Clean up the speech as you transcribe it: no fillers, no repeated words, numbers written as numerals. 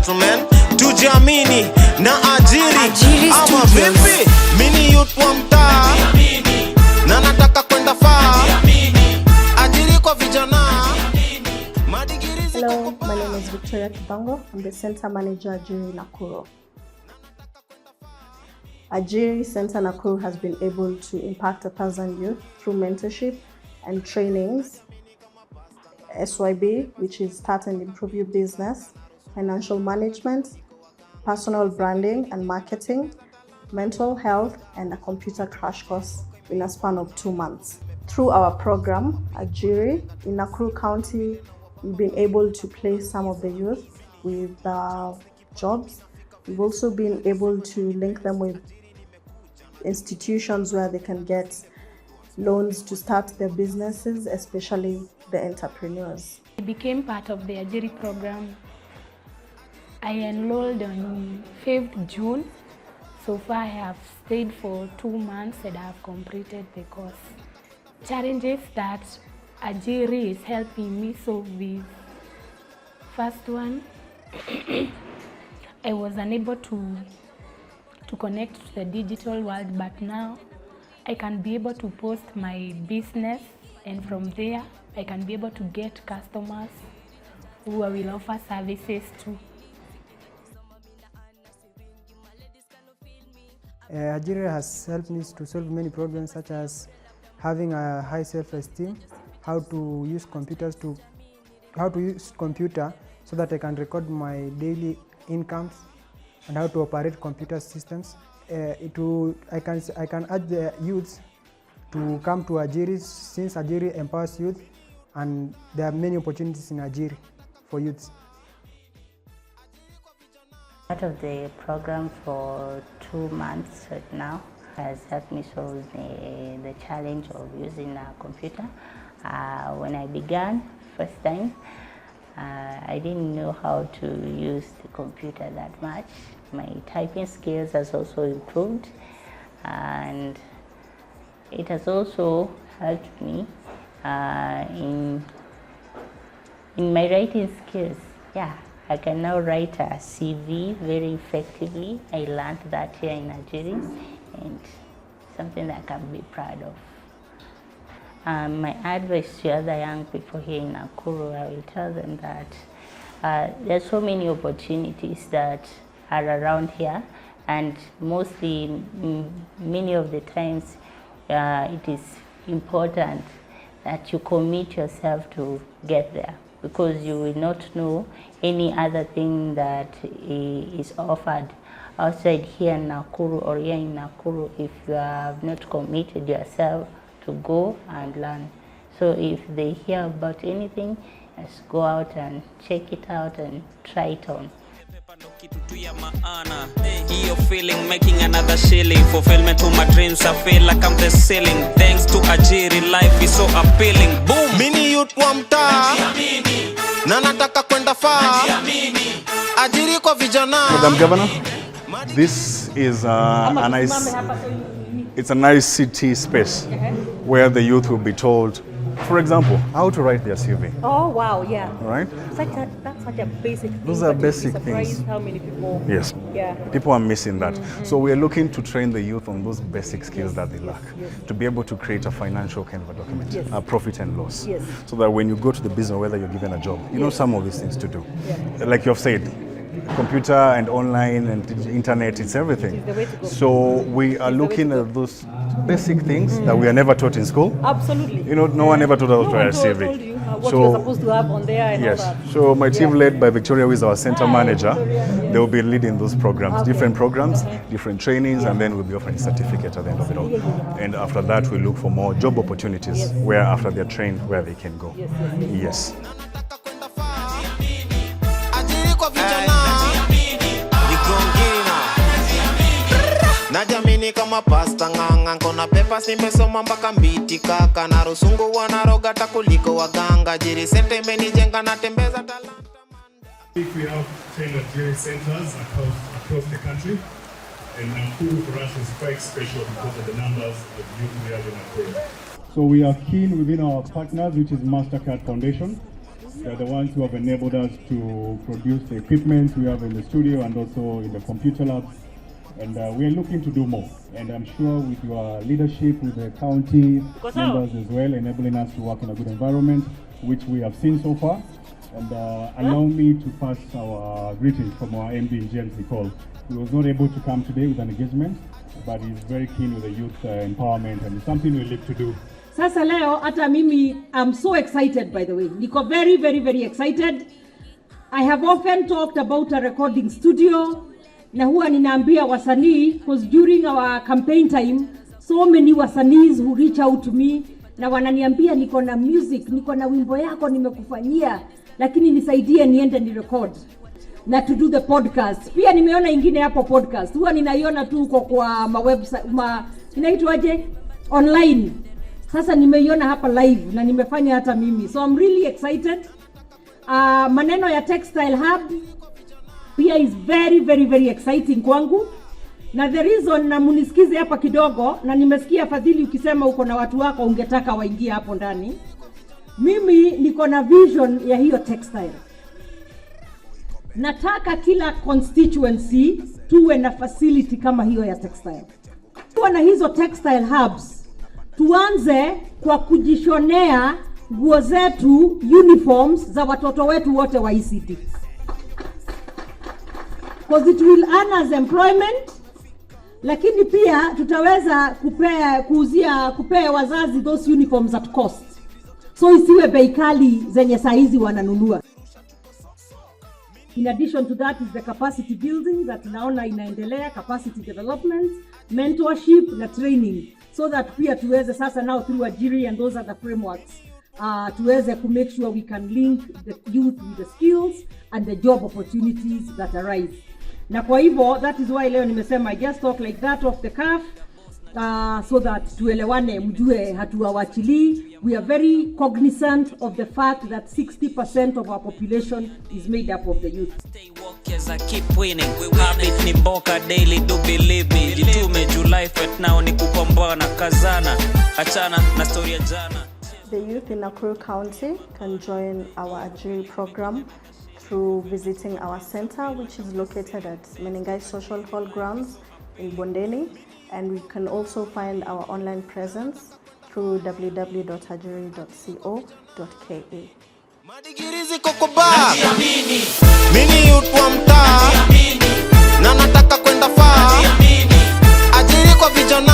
yetu men, tujiamini na ajiri ama vipi? Mini youth wa mtaa na nataka kwenda far, ajiri kwa vijana. Hello, my name is Victoria Kibango. I'm the Center Manager at Ajiry Nakuru. Ajiry Centre Nakuru has been able to impact 1,000 youth through mentorship and trainings, SYB, which is Start and Improve Your Business, financial management, personal branding and marketing, mental health, and a computer crash course in a span of 2 months. Through our program, Ajiry, in Nakuru County, we've been able to place some of the youth with jobs. We've also been able to link them with institutions where they can get loans to start their businesses, especially the entrepreneurs. I became part of the Ajiry program. I enrolled on 5th June. So far I have stayed for 2 months and I have completed the course. Challenges that Ajiry is helping me solve is, first one, I was unable to connect to the digital world, but now I can be able to post my business, and from there I can be able to get customers who I will offer services to. Ajiry has helped me to solve many problems, such as having a high self-esteem, how to use computer so that I can record my daily incomes, and how to operate computer systems. I can urge the youths to come to Ajiry, since Ajiry empowers youth, and there are many opportunities in Ajiry for youths. Part of the program for 2 months right now has helped me solve the challenge of using a computer. When I began first time, I didn't know how to use the computer that much. My typing skills has also improved, and it has also helped me in my writing skills. Yeah, I can now write a CV very effectively. I learned that here in Ajiry, and something that I can be proud of. My advice to other young people here in Nakuru, I will tell them that there are so many opportunities that are around here, and mostly, many of the times, it is important that you commit yourself to get there, because you will not know any other thing that is offered outside here in Nakuru or here in Nakuru if you have not committed yourself to go and learn. So if they hear about anything, just go out and check it out and try it on. You're feeling making another shilling, fulfillment to my dreams. I feel like I'm the ceiling. Thanks to Ajiry, life is so appealing. Boom. Mini youth wa mtaa na nataka kwenda far, ajiri kwa vijana. Madam Governor, this is it's a nice city space where the youth will be told, for example, how to write their CV. Oh wow, yeah. Right? That's such a basic thing. Those are basic things. How many people? Yes. Yeah. People are missing that. So we are looking to train the youth on those basic skills that they lack, to be able to create a financial kind of a document, a profit and loss, so that when you go to the business, whether you're given a job, you know some of these things to do. Yeah. Like you've said, computer and online and internet, it's everything. It's the way to go. So we are looking at those basic things that we are never taught in school. Absolutely. You know, no one ever taught us to write a CV. Told you what you're supposed to have on there and all that. So my team led by Victoria, who is our center manager, they will be leading those programs, different programs, different trainings, and then we'll be offering a certificate at the end of it all. And after that, we look for more job opportunities where after they're trained, where they can go. Yes. Najamini kama pasta nganga, kona pepa simesoma mpaka mbiti kaka, na rusungu wanaroga takuliko waganga. Ajiry Centre imenijenga na tembeza talanta. We have 10 Ajiry centers across the country, and Nakuru for us is quite special because of the numbers of youth we have in Nakuru. So we are keen within our partners, which is MasterCard Foundation, They are the ones who have enabled us to produce the equipment we have in the studio and also in the computer labs. And we are looking to do more. And I'm sure with your leadership, with the county members as well, enabling us to work in a good environment, which we have seen so far. And allow me to pass our greetings from our MD, James Nicole. He was not able to come today with an engagement, but he's very keen with the youth empowerment, and it's something we live to do. Sasa leo hata mimi I'm so excited, by the way. Niko very, very, very excited. I have often talked about a recording studio. Na huwa ninaambia wasanii, because during our campaign time, so many wasanii who reach out to me na wananiambia niko na music, niko na wimbo yako nimekufanyia, lakini nisaidie niende ni record na to do the podcast. Pia nimeona ingine hapo podcast. Huwa ninaiona tu uko kwa website inaitwaje online. Sasa nimeiona hapa live na nimefanya hata mimi. So I'm really excited. Maneno ya Textile Hub pia is very, very, very exciting kwangu. Na the reason na munisikize hapa kidogo, na nimesikia Fadhili ukisema uko na watu wako ungetaka waingie hapo ndani. Mimi niko na vision ya hiyo textile. Nataka kila constituency tuwe na facility kama hiyo ya textile. Tuwe na hizo textile hubs. Tuanze kwa kujishonea nguo zetu, uniforms za watoto wetu wote wa ECD. Because it will earn us employment, lakini pia tutaweza kupea wazazi those uniforms at cost. So isiwe bei kali zenye saizi wananunua. In addition to that is the capacity building that naona inaendelea, capacity development, mentorship na training, so that pia tuweze sasa now through Ajiry and those other frameworks tuweze to make sure we can link the youth with the skills and the job opportunities that arise. Na kwa hivyo that is why leo nimesema I just talk like that off the cuff, so that tuelewane, mjue hatuwachili. We are very cognizant of the fact that 60% of our population is made up of the youth. Stay woke as I keep winning. Habit ni mboka daily, do believe me. Jitume juu life right now ni kupambana, kazana, achana na story ya jana. The youth in Nakuru County can join our Ajiry program through visiting our center, which is located at Menengai Social Hall grounds in Bondeni, and we can also find our online presence through www.ajiry.co.ke. Madigirizi kokoba, mini youth wa mtaa, na nataka kwenda far, Ajiry kwa vijana.